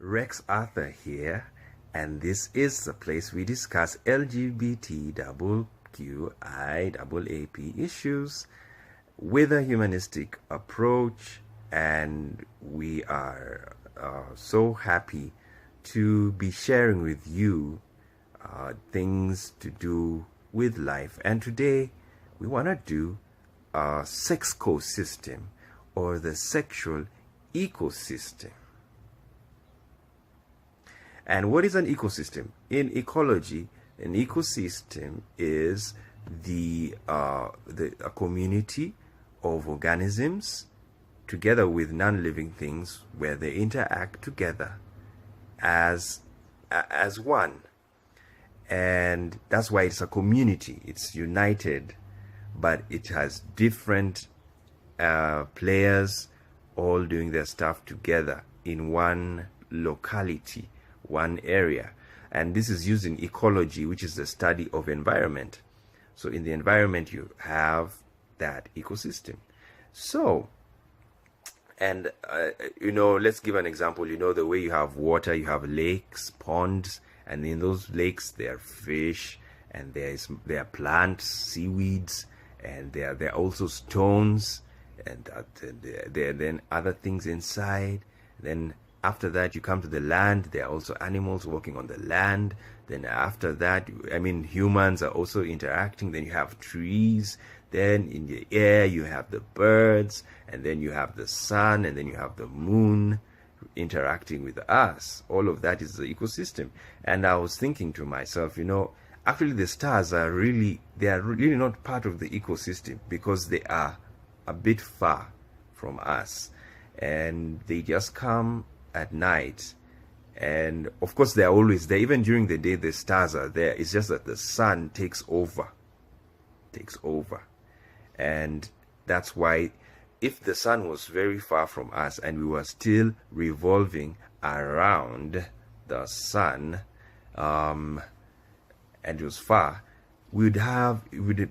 Rex Arthur here, and this is the place we discuss LGBTQIAAP issues with a humanistic approach, and we are so happy to be sharing with you things to do with life. And today we want to do a sexcosystem, or the sexual ecosystem. And what is an ecosystem? In ecology, an ecosystem is a community of organisms together with non-living things where they interact together as one. And that's why it's a community. It's united, but it has different players all doing their stuff together in one locality, one area. And this is used in ecology, which is the study of environment. So in the environment you have that ecosystem. So, and let's give an example. The way you have water, you have lakes, ponds, and in those lakes there are fish, and there are plants, seaweeds, and there are also stones, and there are then other things inside. Then after that, you come to the land. There are also animals walking on the land. Then after that, humans are also interacting. Then you have trees. Then in the air, you have the birds. And then you have the sun. And then you have the moon interacting with us. All of that is the ecosystem. And I was thinking to myself, actually the stars are really not part of the ecosystem, because they are a bit far from us. And they just come at night, and of course they're always there. Even during the day the stars are there. It's just that the sun takes over, and that's why if the sun was very far from us and we were still revolving around the sun, and it was far, it would have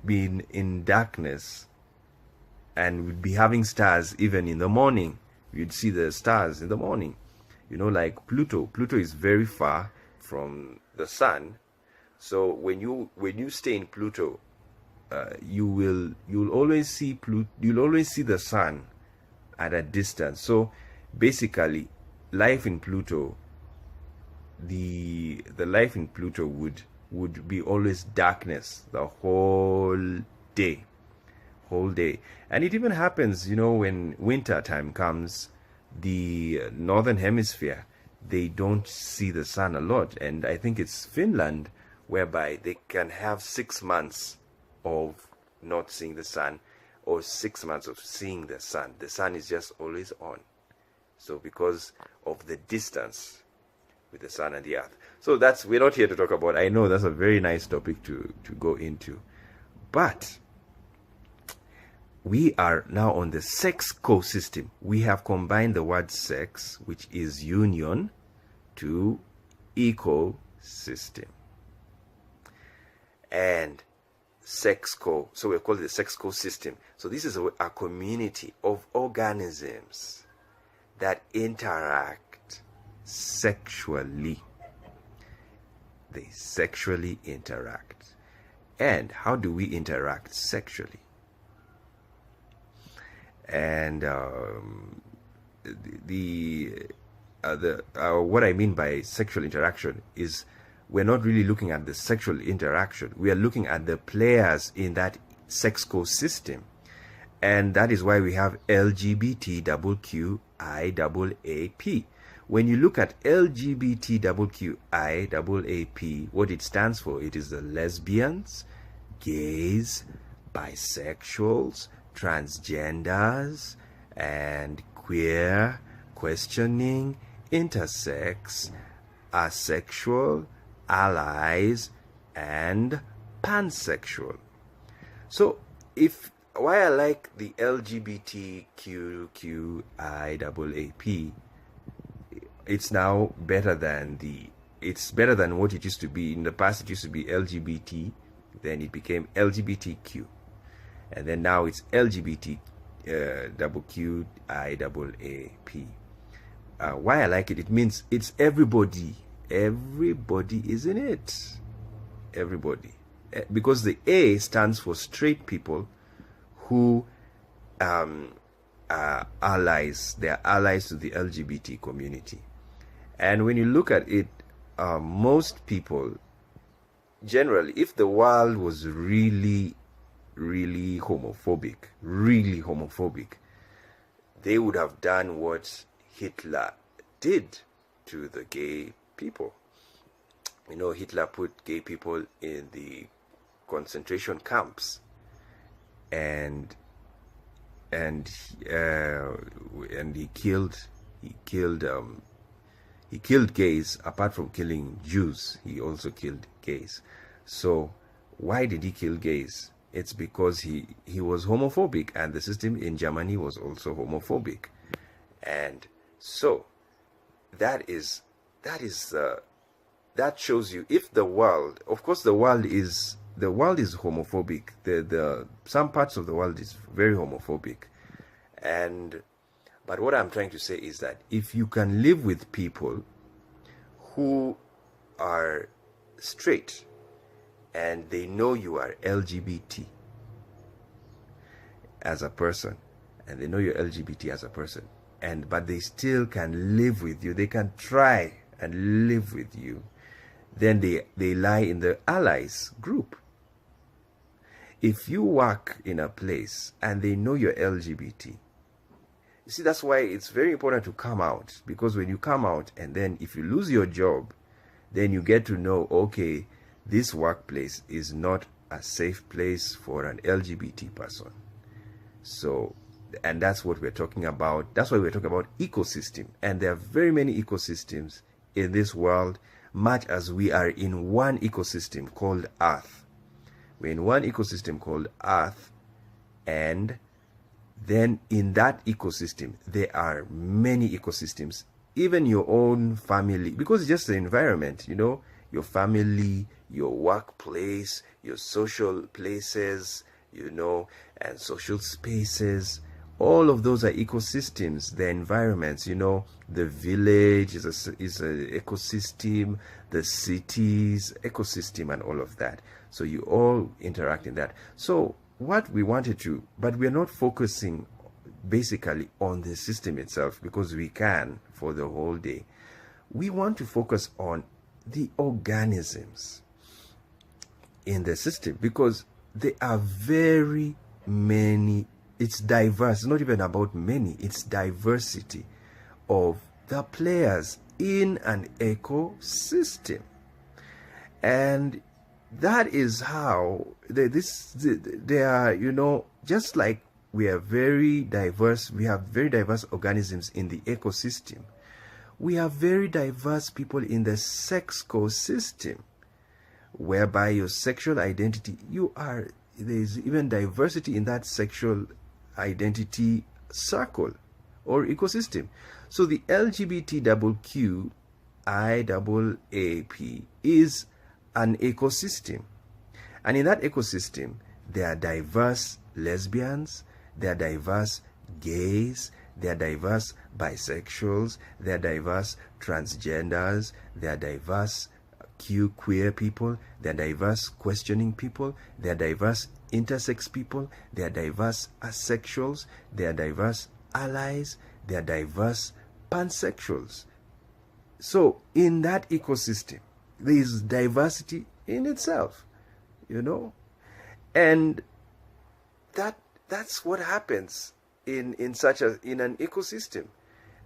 been in darkness, and we'd be having stars even in the morning. You'd see the stars in the morning. Like Pluto is very far from the sun. So when you stay in Pluto, you'll always see the sun at a distance. So basically, life in Pluto, the life in Pluto would be always darkness the whole day. And it even happens, when winter time comes, the northern hemisphere, they don't see the sun a lot. And I think it's Finland whereby they can have 6 months of not seeing the sun, or 6 months of seeing the sun. The sun is just always on. So because of the distance with the sun and the earth. So we're not here to talk about. I know that's a very nice topic to go into, but we are now on the sexcosystem. We have combined the word sex, which is union, to ecosystem. And sexco, so we call it the sexcosystem. So this is a community of organisms that interact sexually. They sexually interact. And how do we interact sexually? And what I mean by sexual interaction is we're not really looking at the sexual interaction. We are looking at the players in that sexcosystem. And that is why we have LGBTQIAAP. When you look at LGBTQIAAP, what it stands for, it is the lesbians, gays, bisexuals, transgenders, and queer, questioning, intersex, asexual, allies, and pansexual. So why I like the LGBTQIAAP, it's now better than what it used to be. In the past it used to be LGBT, then it became LGBTQ, and then now it's LGBTQIAAP. why I like it, it means it's everybody. Everybody is in it. Everybody. Because the A stands for straight people who are allies. They are allies to the LGBT community. And when you look at it, most people, generally, if the world was really homophobic, they would have done what Hitler did to the gay people. You know, Hitler put gay people in the concentration camps, and he killed gays. Apart from killing Jews, he also killed gays. So why did he kill gays? It's because he was homophobic, and the system in Germany was also homophobic. And so that shows you, if the world, of course the world is homophobic. The some parts of the world is very homophobic. But what I'm trying to say is that if you can live with people who are straight and they know you are LGBT as a person, and they know you're LGBT as a person, but they still can live with you, they can try and live with you, then they lie in the allies group. If you work in a place and they know you're LGBT, you see, that's why it's very important to come out. Because when you come out, and then if you lose your job, then you get to know, okay, this workplace is not a safe place for an LGBT person. So, and that's what we're talking about. That's why we're talking about ecosystem. And there are very many ecosystems in this world, much as we are in one ecosystem called Earth. We're in one ecosystem called Earth, and then in that ecosystem, there are many ecosystems, even your own family, because it's just the environment, you know, your family, your workplace, your social places, you know, and social spaces. All of those are ecosystems, the environments, you know, the village is a ecosystem, the cities, ecosystem, and all of that. So you all interact in that. So what we wanted to, but we're not focusing basically on the system itself, because we can for the whole day. We want to focus on the organisms in the system, because there are very many. It's diverse. It's not even about many. It's diversity of the players in an ecosystem. And that is how they are, you know, just like we are very diverse, we have very diverse organisms in the ecosystem. We have very diverse people in the Sexcosystem, whereby your sexual identity, there's even diversity in that sexual identity circle or ecosystem. So the LGBTQIAAP is an ecosystem, and in that ecosystem there are diverse lesbians, there are diverse gays, there are diverse bisexuals, there are diverse transgenders, there are diverse queer people, there are diverse questioning people, there are diverse intersex people, there are diverse asexuals, there are diverse allies, there are diverse pansexuals. So in that ecosystem, there is diversity in itself, you know, and that's what happens in an ecosystem.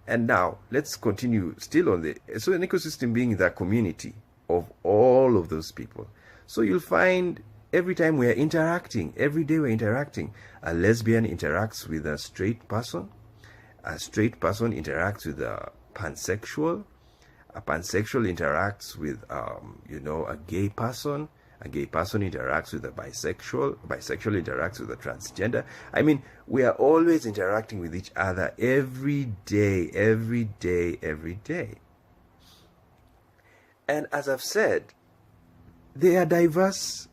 And now let's continue still on so an ecosystem being the community of all of those people. So you'll find every time we are interacting, every day we're interacting, a lesbian interacts with a straight person interacts with a pansexual interacts with a gay person interacts with a bisexual interacts with a transgender. I mean, we are always interacting with each other every day. And as I've said, they are diverse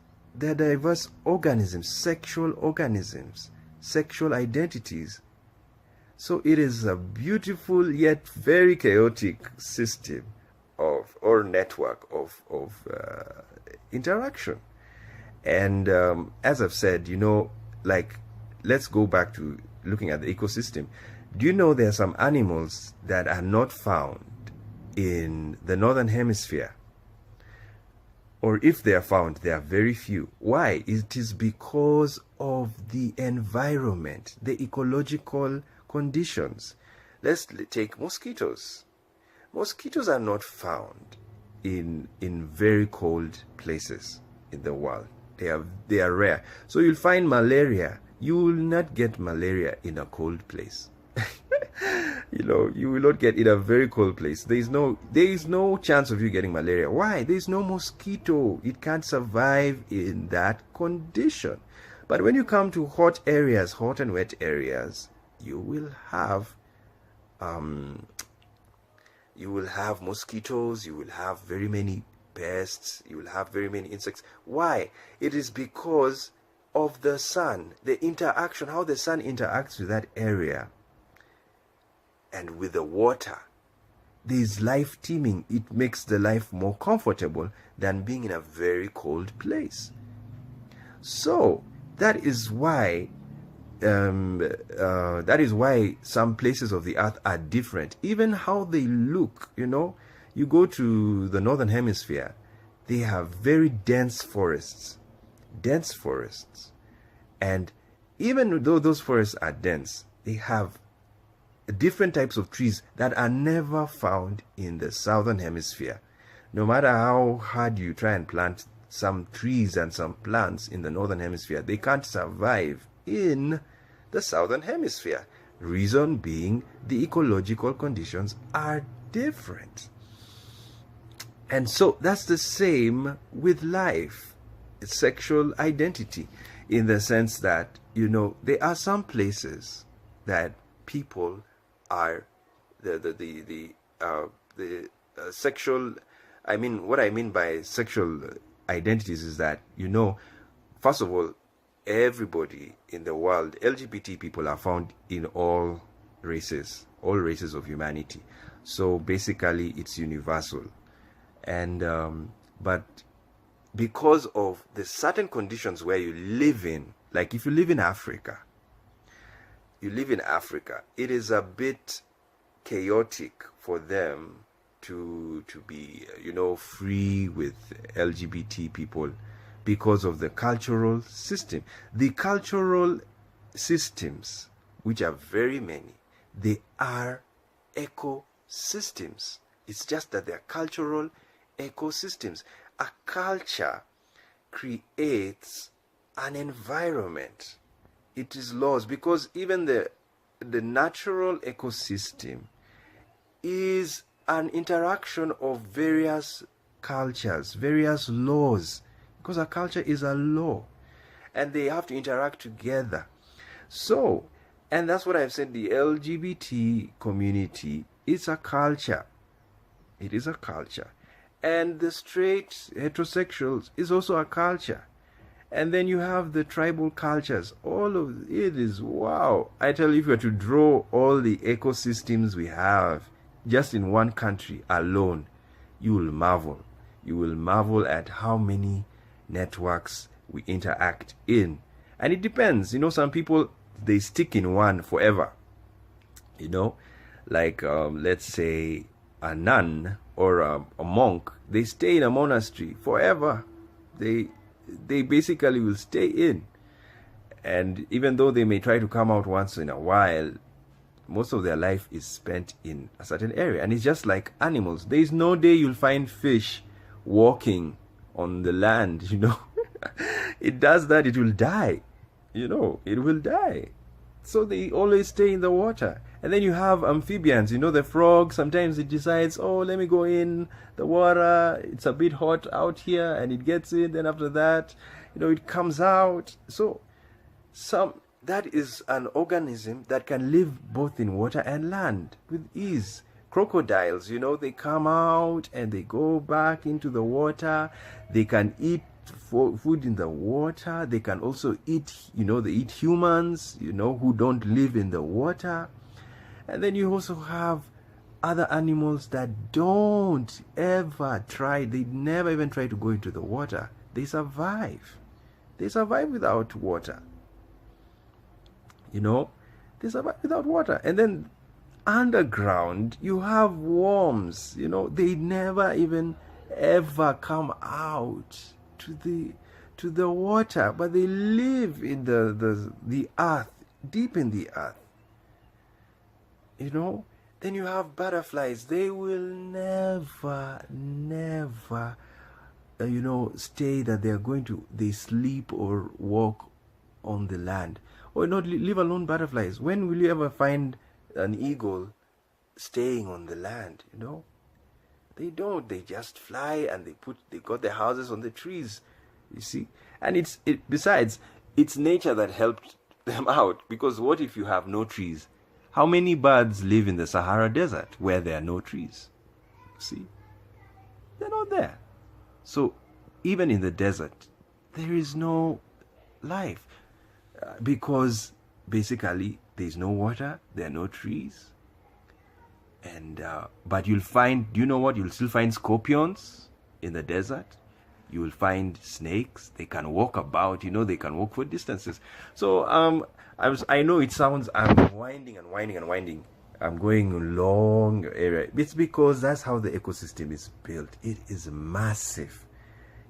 organisms, sexual identities. So it is a beautiful yet very chaotic system of or network of interaction. And as I've said, like, let's go back to looking at the ecosystem. Do you know there are some animals that are not found in the northern hemisphere? Or if they are found, they are very few. Why? It is because of the environment, the ecological conditions. Let's take mosquitoes. Mosquitoes are not found in very cold places in the world. They are rare. So you'll find malaria. You will not get malaria in a cold place. You will not get in a very cold place. There is no chance of you getting malaria. Why? There is no mosquito. It can't survive in that condition. But when you come to hot areas, hot and wet areas, you will have mosquitoes. You will have very many pests. You will have very many insects. Why? It is because of the sun, the interaction, how the sun interacts with that area and with the water. There is life teeming. It makes the life more comfortable than being in a very cold place. So that is why some places of the earth are different. Even how they look, you go to the northern hemisphere, they have very dense forests. And even though those forests are dense, they have different types of trees that are never found in the southern hemisphere. No matter how hard you try and plant some trees and some plants in the northern hemisphere, they can't survive in the southern hemisphere. Reason being, the ecological conditions are different. And so that's the same with life, sexual identity, in the sense that, there are some places that people are the sexual, what I mean by sexual identities is that, first of all, everybody in the world, LGBT people are found in all races of humanity. So basically it's universal. And but because of the certain conditions where you live in, like if you live in Africa, it is a bit chaotic for them to be, free with LGBT people because of the cultural system. The cultural systems, which are very many, they are ecosystems. It's just that they're cultural ecosystems. A culture creates an environment. It is laws, because even the natural ecosystem is an interaction of various cultures, various laws, because a culture is a law and they have to interact together. So, and that's what I've said, the LGBT community is a culture. It is a culture. And the straight heterosexuals is also a culture. And then you have the tribal cultures. All of it is, wow. I tell you, if you were to draw all the ecosystems we have just in one country alone, you will marvel. You will marvel at how many networks we interact in. And it depends. Some people, they stick in one forever. Like, let's say a nun or a monk, they stay in a monastery forever. They basically will stay in. And even though they may try to come out once in a while, most of their life is spent in a certain area. And it's just like animals. There is no day you'll find fish walking on the land, It does that, it will die. It will die. So they always stay in the water. And then you have amphibians, the frog, sometimes it decides, let me go in the water, it's a bit hot out here, and it gets in, then after that, it comes out. So that is an organism that can live both in water and land with ease. Crocodiles, they come out and they go back into the water. They can eat food in the water. They can also eat, they eat humans, who don't live in the water. And then you also have other animals that don't ever try, they never even try to go into the water. They survive. They survive without water. You know, they survive without water. And then underground, you have worms. You know, they never even ever come out to the water, but they live in the earth, deep in the earth. You know, then you have butterflies. They will never stay that they sleep or walk on the land, or not, leave alone butterflies. When will you ever find an eagle staying on the land? You know, they don't. They just fly, and they got their houses on the trees. You see, and besides, it's nature that helped them out, because what if you have no trees? How many birds live in the Sahara Desert where there are no trees? See, they're not there. So even in the desert, there is no life, because basically there's no water, there are no trees. And but you'll find, do you know what? You'll still find scorpions in the desert. You will find snakes. They can walk about, you know, they can walk for distances. So I know it sounds, I'm winding. I'm going a long area. It's because that's how the ecosystem is built. It is massive.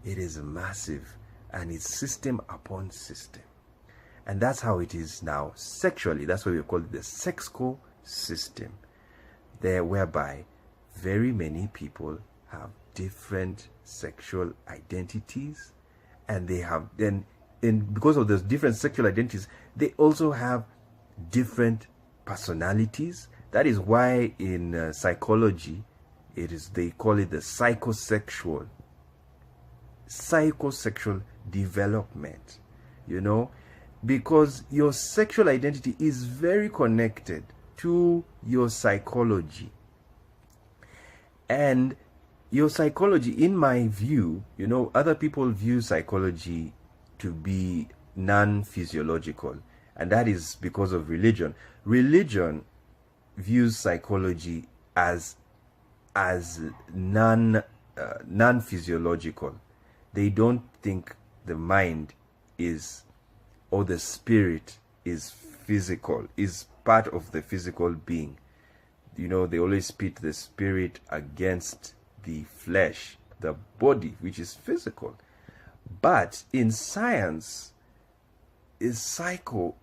It is massive. And it's system upon system. And that's how it is now sexually. That's why we call it the sexcosystem. There, whereby very many people have different sexual identities, and they have because of those different sexual identities, they also have different personalities. That is why in psychology, they call it the psychosexual development. You know, because your sexual identity is very connected to your psychology. And your psychology, in my view, you know, other people view psychology to be non-physiological, and that is because of religion. Religion views psychology as non-physiological. They don't think the mind is, or the spirit is physical, is part of the physical being. You know, they always pit the spirit against the flesh, the body, which is physical. But in science, psychosexual,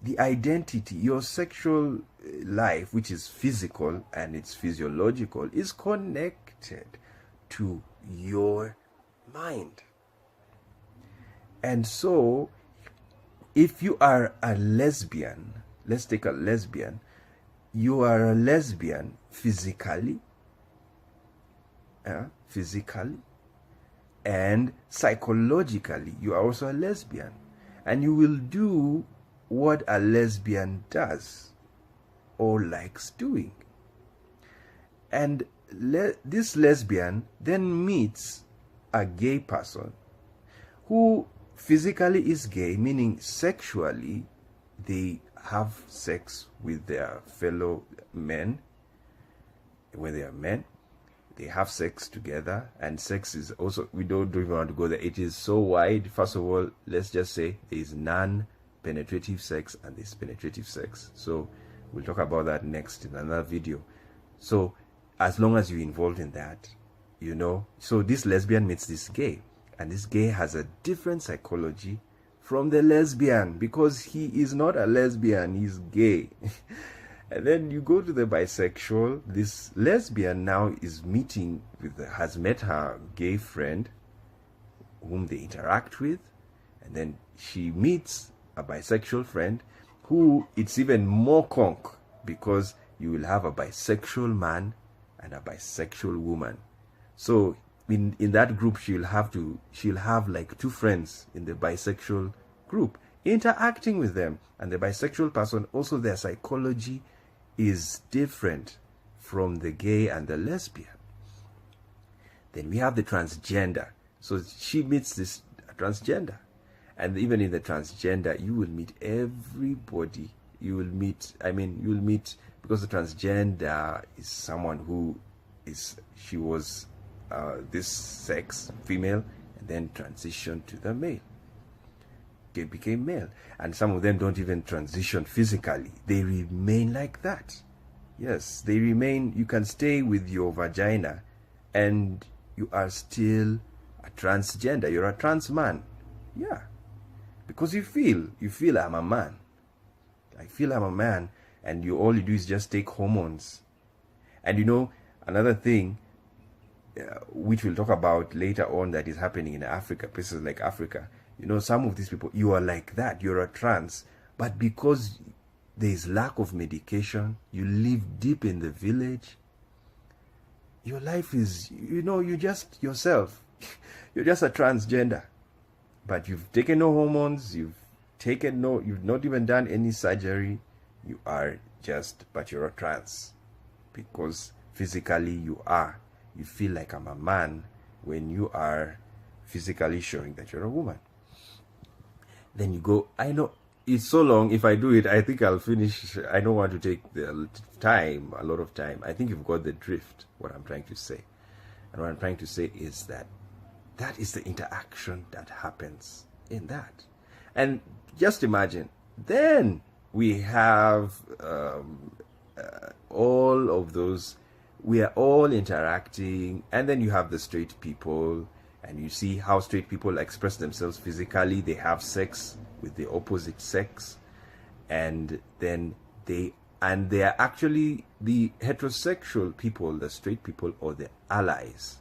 the identity, your sexual life, which is physical and it's physiological, is connected to your mind. And so, if you are a lesbian, let's take a lesbian, you are a lesbian physically, and psychologically, you are also a lesbian. And you will do what a lesbian does or likes doing. And this lesbian then meets a gay person who physically is gay, meaning sexually they have sex with their fellow men. When they are men, they have sex together, and sex is also, we don't even want to go there. It is so wide. First of all, let's just say there is non-penetrative sex and there's penetrative sex. So we'll talk about that next in another video. So as long as you're involved in that, you know, so this lesbian meets this gay, and this gay has a different psychology from the lesbian, because he is not a lesbian, he's gay. And then you go to the bisexual. This lesbian now has met her gay friend whom they interact with, and then she meets a bisexual friend who, it's even more conk, because you will have a bisexual man and a bisexual woman. So in that group, she'll have like two friends in the bisexual group interacting with them, and the bisexual person also, their psychology is different from the gay and the lesbian. Then we have the transgender. So she meets this transgender, And even in the transgender, you will meet everybody. You will meet, you'll meet, because the transgender is someone who she was this sex, female, and then transitioned to the male. They became male. And some of them don't even transition physically. They remain like that. Yes, they remain. You can stay with your vagina and you are still a transgender. You're a trans man. Yeah. Because you feel I'm a man. I feel I'm a man. And all you do is just take hormones. And another thing, which we'll talk about later on, that is happening in Africa, places like Africa. Some of these people, you are like that. You're a trans. But because there is lack of medication, you live deep in the village, your life is, you're just yourself. You're just a transgender. But you've taken no hormones, you've not even done any surgery. You are but you're a trans. Because physically you feel like I'm a man when you are physically showing that you're a woman. Then you go, I know it's so long. If I do it, I think I'll finish. I don't want to take a lot of time. I think you've got the drift, what I'm trying to say. And what I'm trying to say is that is the interaction that happens in that. And just imagine, then we have all of those, we are all interacting, and then you have the straight people, and you see how straight people express themselves physically. They have sex with the opposite sex, and then they are actually the heterosexual people, the straight people, or the allies,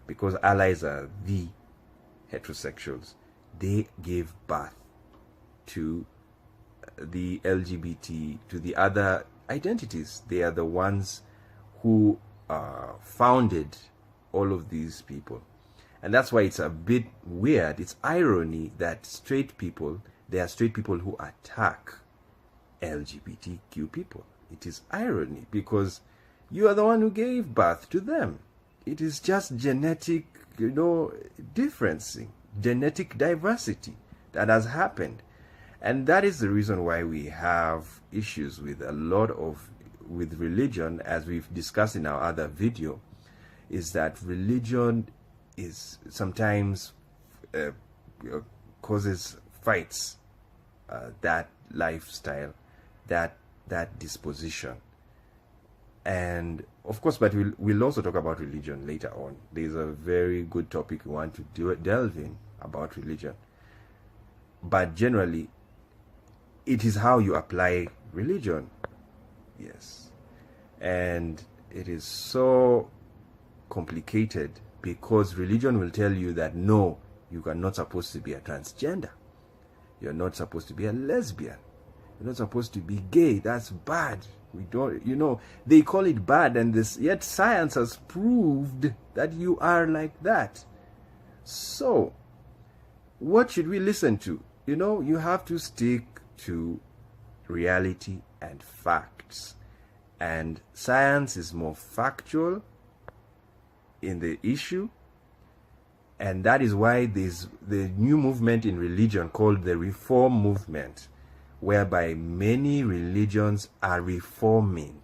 because allies are the heterosexuals. They gave birth to the LGBT, to the other identities. They are the ones who founded all of these people. And that's why it's a bit weird. It's irony that there are straight people who attack LGBTQ people. It is irony because you are the one who gave birth to them. It is just genetic, differencing, genetic diversity that has happened. And that is the reason why we have issues with with religion, as we've discussed in our other video, is that religion is sometimes causes fights, that lifestyle, that disposition. And of course, but we'll also talk about religion later on. There's a very good topic we want to delve in about religion. But generally, it is how you apply religion. Yes. And it is so complicated because religion will tell you that no, you are not supposed to be a transgender. You're not supposed to be a lesbian. You're not supposed to be gay. That's bad. We don't, they call it bad, and yet science has proved that you are like that. So, what should we listen to? You have to stick to reality and facts. And science is more factual in the issue. And that is why there's the new movement in religion called the Reform Movement, whereby many religions are reforming.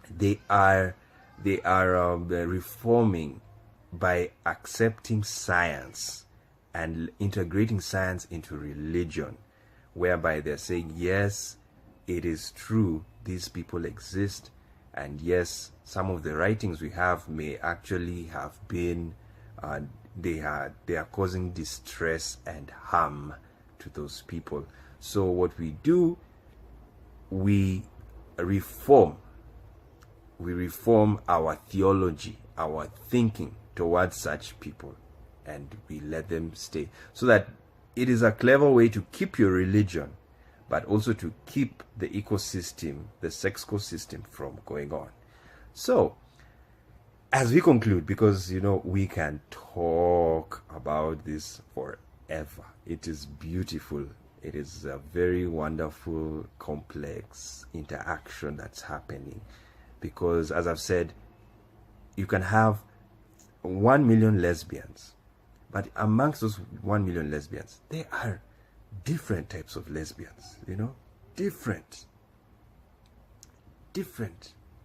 They are reforming by accepting science and integrating science into religion, whereby they're saying, yes, it is true, these people exist, and yes, some of the writings we have may actually have been they are causing distress and harm to those people. So what we do, we reform our theology, our thinking towards such people, and we let them stay, so that it is a clever way to keep your religion, but also to keep the ecosystem, the Sexcosystem, from going on. So as we conclude, because we can talk about this forever. It is beautiful. It is a very wonderful, complex interaction that's happening. Because as I've said, you can have 1 million lesbians, But amongst those 1 million lesbians, there are different types of lesbians, different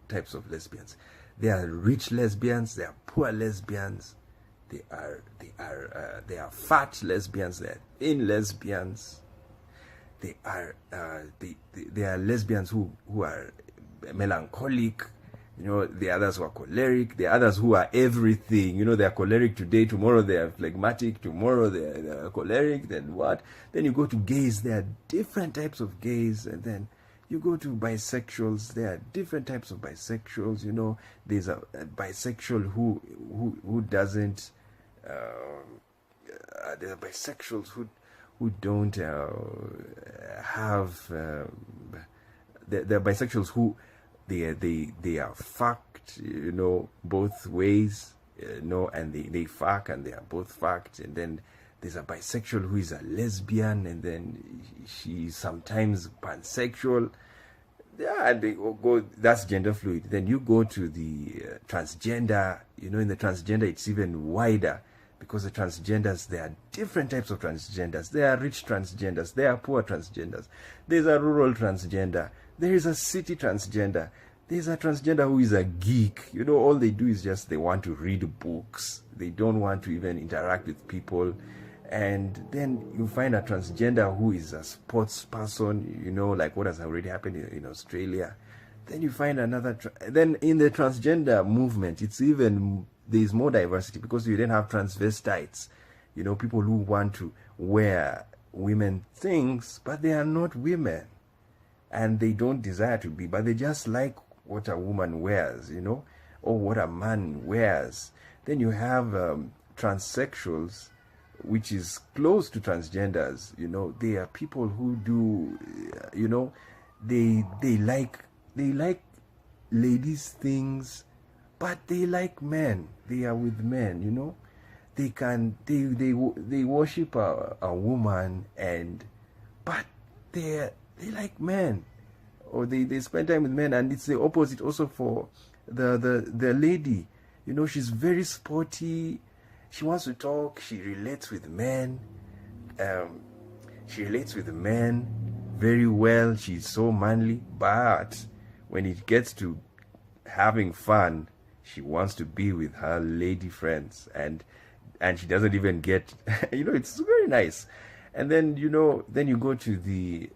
types of lesbians. There are rich lesbians, there are poor lesbians, there are fat lesbians, there are thin lesbians, there are lesbians who are melancholic, the others who are choleric, the others who are everything. They are choleric today, tomorrow they are phlegmatic, tomorrow they are choleric, then what? Then you go to gays, there are different types of gays, and then you go to bisexuals, there are different types of bisexuals. There's a bisexual who doesn't, there are bisexuals who don't have, there are bisexuals who, they are fucked, both ways, and they fuck and they are both fucked. And then there's a bisexual who is a lesbian, and then she's sometimes pansexual. Yeah, and they go, that's gender fluid. Then you go to the transgender. In the transgender, it's even wider, because the transgenders, there are different types of transgenders. There are rich transgenders, there are poor transgenders. There's a rural transgender, there is a city transgender, there's a transgender who is a geek. All they do is just they want to read books. They don't want to even interact with people. And then you find a transgender who is a sports person, like what has already happened in Australia. Then you find another. Then in the transgender movement, there's more diversity, because you then have transvestites, people who want to wear women things, but they are not women. And they don't desire to be, but they just like what a woman wears, or what a man wears. Then you have transsexuals, which is close to transgenders. They are people who do, they like ladies things, but they like men. They are with men. They worship a woman, but they like men, or they spend time with men. And it's the opposite also for the lady. She's very sporty. She wants to talk. She relates with men. She relates with men very well. She's so manly. But when it gets to having fun, she wants to be with her lady friends, and she doesn't even get. It's very nice. And then then you go to the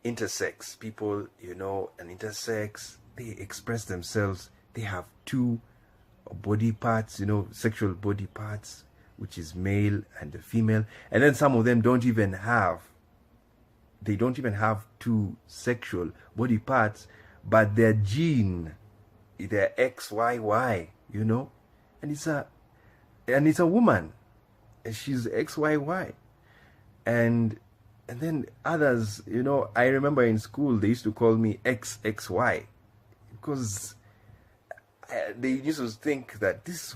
intersex people. And intersex, they express themselves. They have two body parts, sexual body parts, which is male and the female. And then some of them don't even have two sexual body parts, but their gene, their XYY, and it's a woman, and she's XYY. And then others, I remember in school they used to call me XXY, because they used to think that he's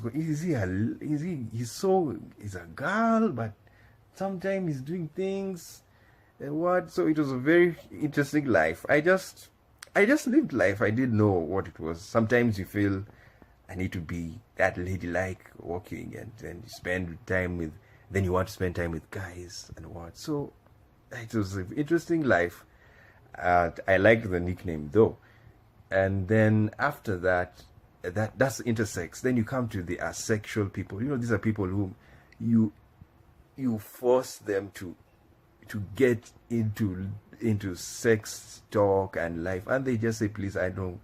a girl, but sometimes he's doing things and what. So it was a very interesting life. I just lived life. I didn't know what it was. Sometimes you feel I need to be that ladylike, walking, and then then you want to spend time with guys and what. So it was an interesting life. I liked the nickname though. And then after that's intersex. Then you come to the asexual people. These are people whom you force them to get into sex talk and life, and they just say, please, I don't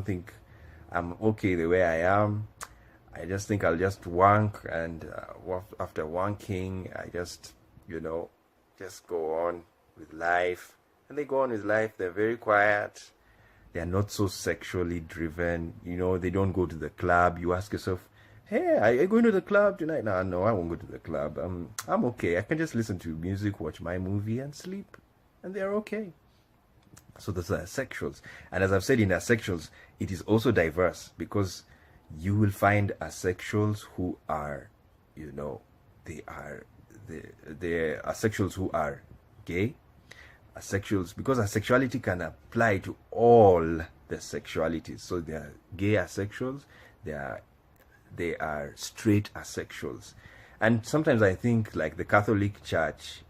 think I'm okay the way I am. I just think I'll just wank, and after wanking, I just go on with life. And they go on with life. They're very quiet. They're not so sexually driven. They don't go to the club. You ask yourself, hey, are you going to the club tonight? No, I won't go to the club. I'm okay. I can just listen to music, watch my movie, and sleep. And they're okay. So those are asexuals. And as I've said, in asexuals, it is also diverse, because you will find asexuals who are, they're asexuals who are gay. Asexuals, because asexuality can apply to all the sexualities. So there are gay asexuals, there are they are straight asexuals. And sometimes I think like the Catholic Church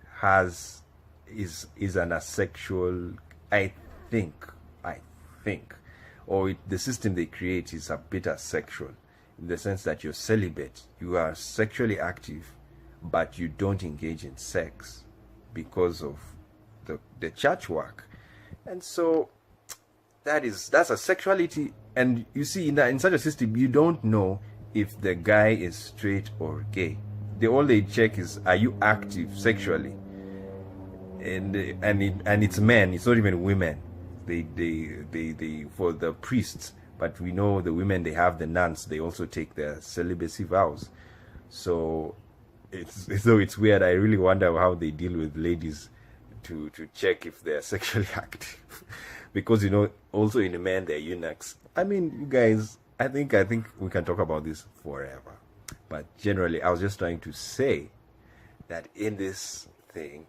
is an asexual, I think, or the system they create is a bit asexual, in the sense that you're celibate, you are sexually active, but you don't engage in sex because of the church work. And so that's a sexuality. And you see, in such a system, you don't know if the guy is straight or gay. All they check is, are you active sexually? And it's men, it's not even women. They for the priests, but we know the women, they have the nuns, they also take their celibacy vows. So it's weird. I really wonder how they deal with ladies to check if they're sexually active. Because also in the men, they're eunuchs. I mean, you guys, I think we can talk about this forever. But generally, I was just trying to say that in this thing,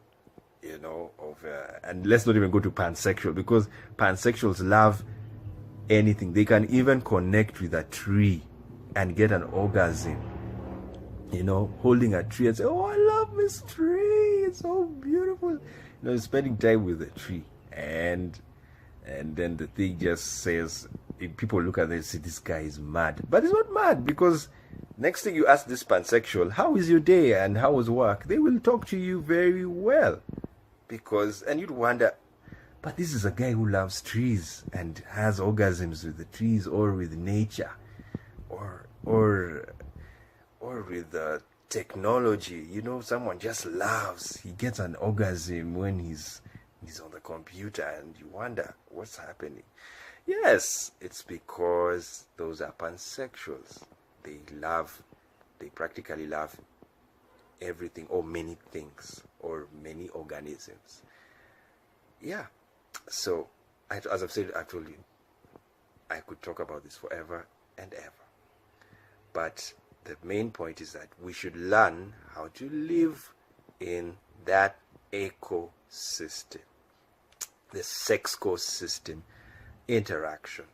and let's not even go to pansexual, because pansexuals love anything. They can even connect with a tree and get an orgasm, holding a tree and say, oh, I love this tree, it's so beautiful, spending time with the tree. And then the thing just says, if people look at it and say, this guy is mad. But he's not mad, because next thing you ask this pansexual, how is your day and how was work? They will talk to you very well. And you'd wonder, but this is a guy who loves trees and has orgasms with the trees or with nature or with technology. Someone just loves, he gets an orgasm when he's on the computer, and you wonder what's happening. Yes, it's because those are pansexuals. They practically love everything or many things or many organisms. Yeah. So, as I've said, actually, I could talk about this forever and ever. But the main point is that we should learn how to live in that ecosystem, the Sexcosystem interaction.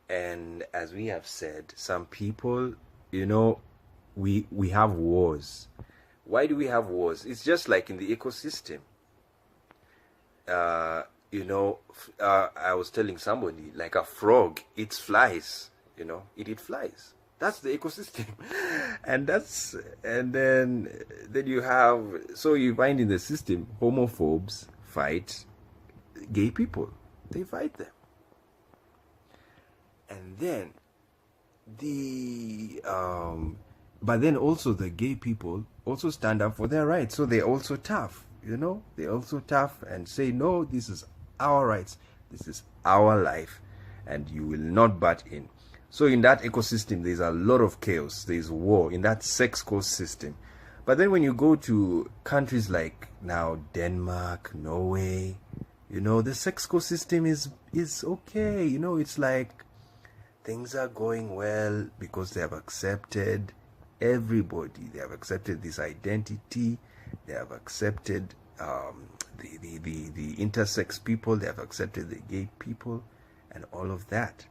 And as we have said, some people, we have wars. Why do we have wars? It's just like in the ecosystem. I was telling somebody, like a frog eats flies, it eats flies. That's the ecosystem. and then you have, so you find in the system, homophobes fight gay people. They fight them. And then but then also the gay people also stand up for their rights. So they're also tough, they're also tough and say, no, this is our rights, this is our life, and you will not butt in. So in that ecosystem, there's a lot of chaos, there's war in that Sexcosystem. But then when you go to countries like now Denmark, Norway, the Sexcosystem is okay. It's like things are going well because they have accepted everybody. They have accepted this identity. They have accepted the intersex people. They have accepted the gay people and all of that.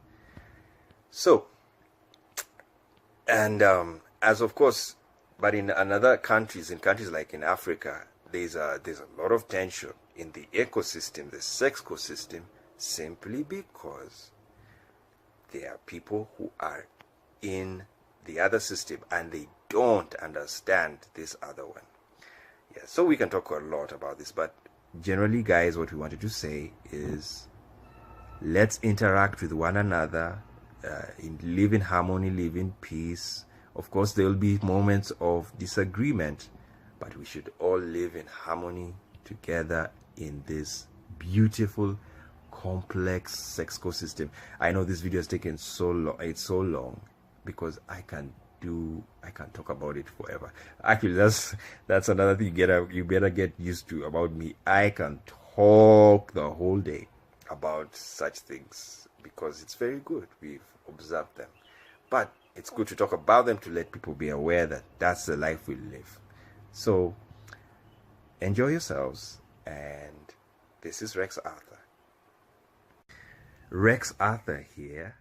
So, and as of course, but in other countries, in countries like in Africa, there's a lot of tension in the ecosystem, the Sexcosystem, simply because there are people who are in the other system and they don't understand this other one. Yeah, so we can talk a lot about this, but generally, guys, what we wanted to say is let's interact with one another, live in harmony, live in peace. Of course, there will be moments of disagreement, but we should all live in harmony together in this beautiful, complex Sexcosystem. I know this video has taken so long. It's so long because I can talk about it forever. Actually, that's another thing you better get used to about me. I can talk the whole day about such things because it's very good. We've observed them, but it's good to talk about them to let people be aware that that's the life we live. So enjoy yourselves, and this is Rex Arthur. Rex Arthur here.